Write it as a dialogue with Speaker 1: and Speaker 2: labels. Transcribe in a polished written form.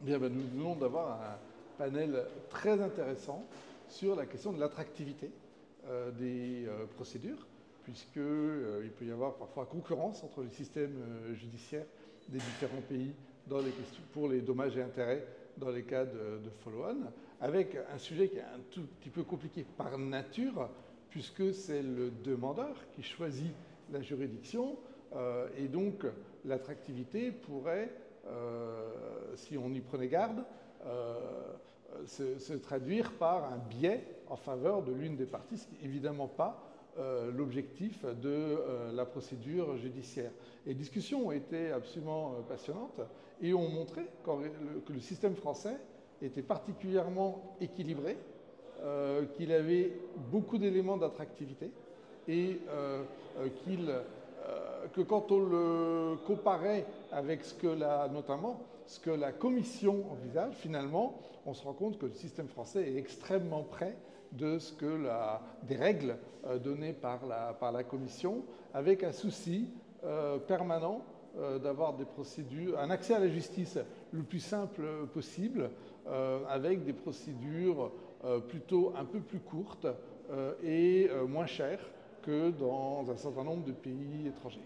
Speaker 1: Bien, nous venons d'avoir un panel très intéressant sur la question de l'attractivité des procédures, puisqu'il peut y avoir parfois concurrence entre les systèmes judiciaires des différents pays dans les questions, pour les dommages et intérêts dans les cas de follow-on, avec un sujet qui est un tout petit peu compliqué par nature, puisque c'est le demandeur qui choisit la juridiction, et donc l'attractivité pourrait, si on y prenait garde, se traduire par un biais en faveur de l'une des parties, ce qui n'est évidemment pas l'objectif de la procédure judiciaire. Les discussions ont été absolument passionnantes et ont montré que le système français était particulièrement équilibré, qu'il avait beaucoup d'éléments d'attractivité et que quand on le comparait avec notamment ce que la Commission envisage, finalement, on se rend compte que le système français est extrêmement près de ce que des règles données par la Commission, avec un souci permanent d'avoir des procédures, un accès à la justice le plus simple possible, avec des procédures plutôt un peu plus courtes et moins chères que dans un certain nombre de pays étrangers.